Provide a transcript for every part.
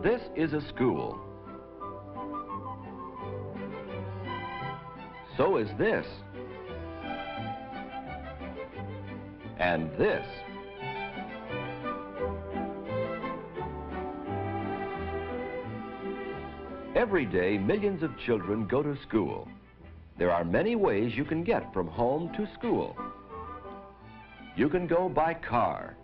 This is a school. So is this. And this. Every day, millions of children go to school. There are many ways you can get from home to school. You can go by car.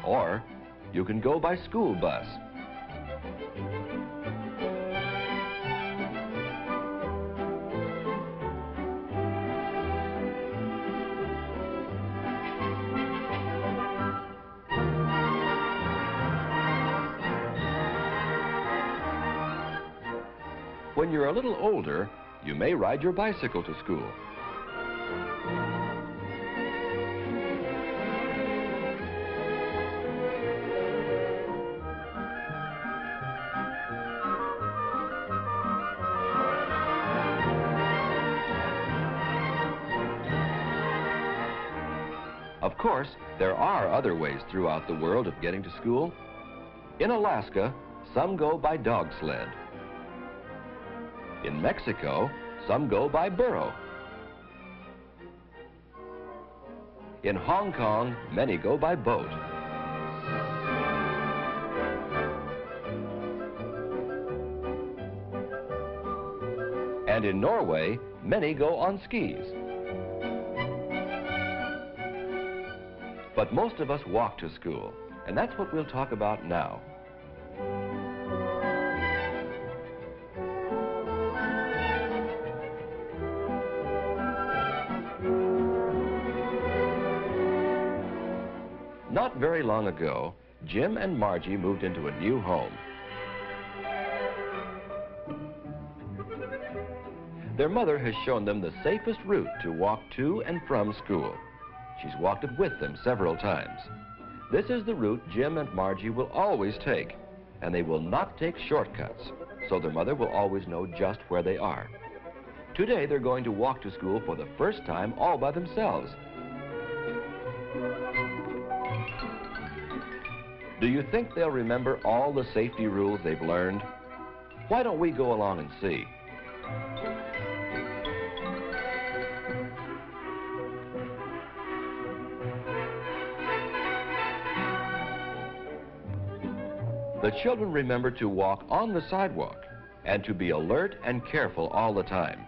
Or you can go by school bus. When you're a little older, you may ride your bicycle to school. Of course, there are other ways throughout the world of getting to school. In Alaska, some go by dog sled. In Mexico, some go by burro. In Hong Kong, many go by boat. And in Norway, many go on skis. But most of us walk to school, and that's what we'll talk about now. Not very long ago, Jim and Margie moved into a new home. Their mother has shown them the safest route to walk to and from school. She's walked it with them several times. This is the route Jim and Margie will always take, and they will not take shortcuts, so their mother will always know just where they are. Today, they're going to walk to school for the first time all by themselves. Do you think they'll remember all the safety rules they've learned? Why don't we go along and see? The children remember to walk on the sidewalk and to be alert and careful all the time.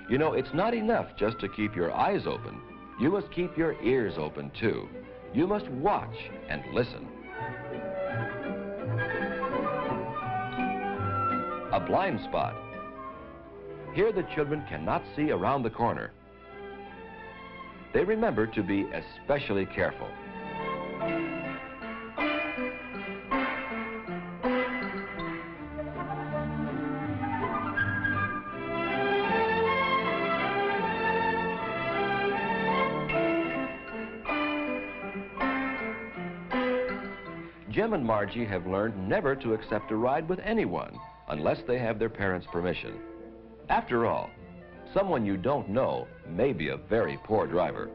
You know, it's not enough just to keep your eyes open. You must keep your ears open too. You must watch and listen. A blind spot. Here the children cannot see around the corner. They remember to be especially careful. Jim and Margie have learned never to accept a ride with anyone unless they have their parents' permission. After all, someone you don't know may be a very poor driver.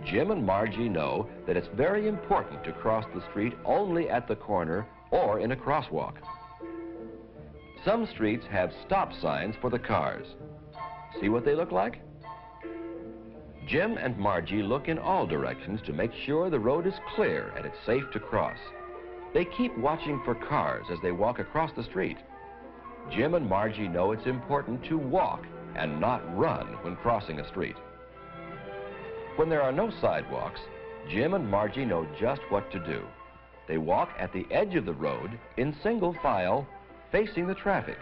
Jim and Margie know that it's very important to cross the street only at the corner or in a crosswalk. Some streets have stop signs for the cars. See what they look like? Jim and Margie look in all directions to make sure the road is clear and it's safe to cross. They keep watching for cars as they walk across the street. Jim and Margie know it's important to walk and not run when crossing a street. When there are no sidewalks, Jim and Margie know just what to do. They walk at the edge of the road in single file, facing the traffic,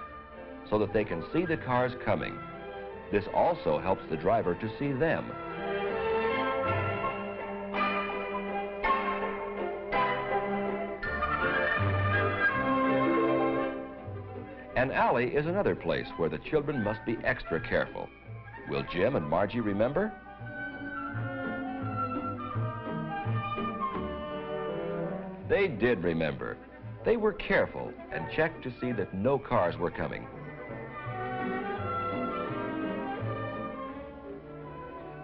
so that they can see the cars coming. This also helps the driver to see them. An alley is another place where the children must be extra careful. Will Jim and Margie remember? They did remember. They were careful and checked to see that no cars were coming.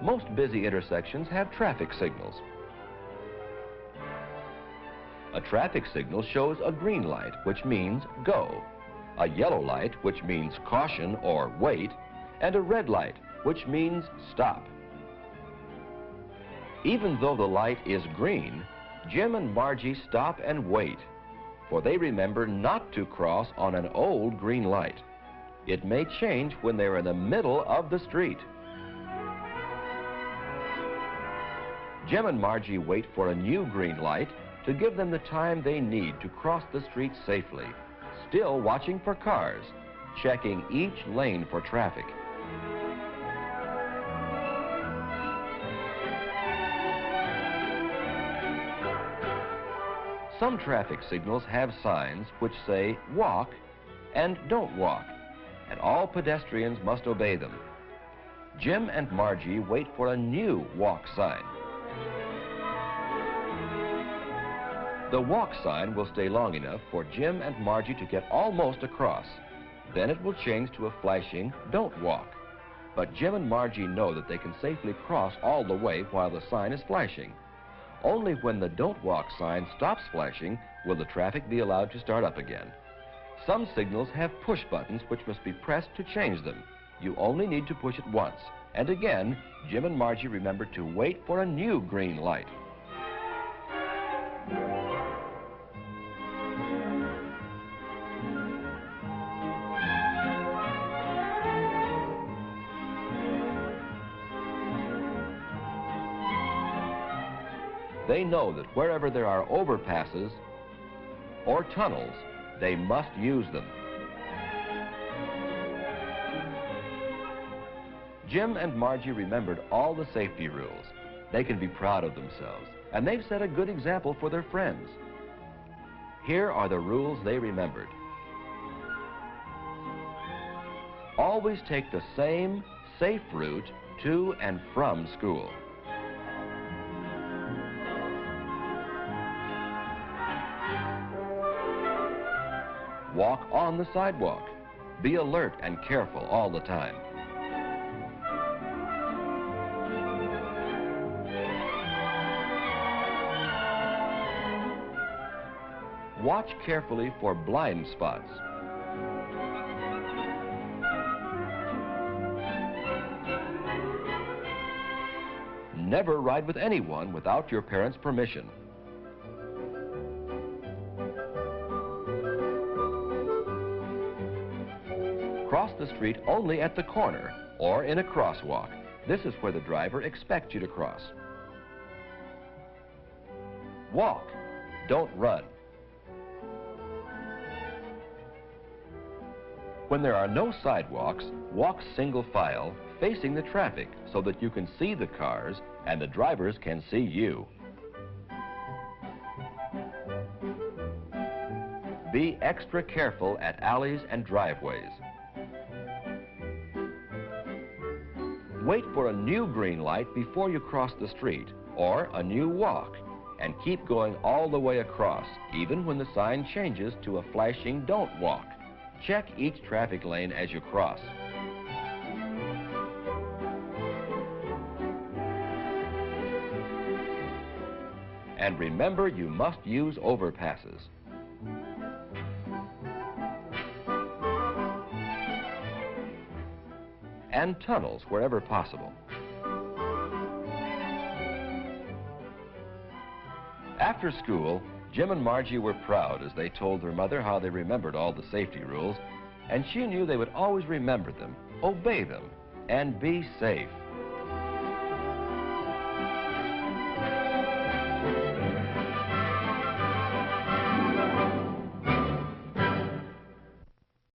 Most busy intersections have traffic signals. A traffic signal shows a green light, which means go, a yellow light, which means caution or wait, and a red light, which means stop. Even though the light is green, Jim and Margie stop and wait, for they remember not to cross on an old green light. It may change when they're in the middle of the street. Jim and Margie wait for a new green light to give them the time they need to cross the street safely, still watching for cars, checking each lane for traffic. Some traffic signals have signs which say walk and don't walk, and all pedestrians must obey them. Jim and Margie wait for a new walk sign. The walk sign will stay long enough for Jim and Margie to get almost across. Then it will change to a flashing don't walk. But Jim and Margie know that they can safely cross all the way while the sign is flashing. Only when the don't walk sign stops flashing will the traffic be allowed to start up again. Some signals have push buttons which must be pressed to change them. You only need to push it once. And again, Jim and Margie remember to wait for a new green light. They know that wherever there are overpasses or tunnels, they must use them. Jim and Margie remembered all the safety rules. They can be proud of themselves, and they've set a good example for their friends. Here are the rules they remembered. Always take the same safe route to and from school. Walk on the sidewalk. Be alert and careful all the time. Watch carefully for blind spots. Never ride with anyone without your parents' permission. Cross the street only at the corner or in a crosswalk. This is where the driver expects you to cross. Walk, don't run. When there are no sidewalks, walk single file, facing the traffic so that you can see the cars and the drivers can see you. Be extra careful at alleys and driveways. Wait for a new green light before you cross the street, or a new walk, and keep going all the way across, even when the sign changes to a flashing don't walk. Check each traffic lane as you cross. And remember, you must use overpasses. And tunnels wherever possible. After school, Jim and Margie were proud as they told their mother how they remembered all the safety rules, and she knew they would always remember them, obey them, and be safe.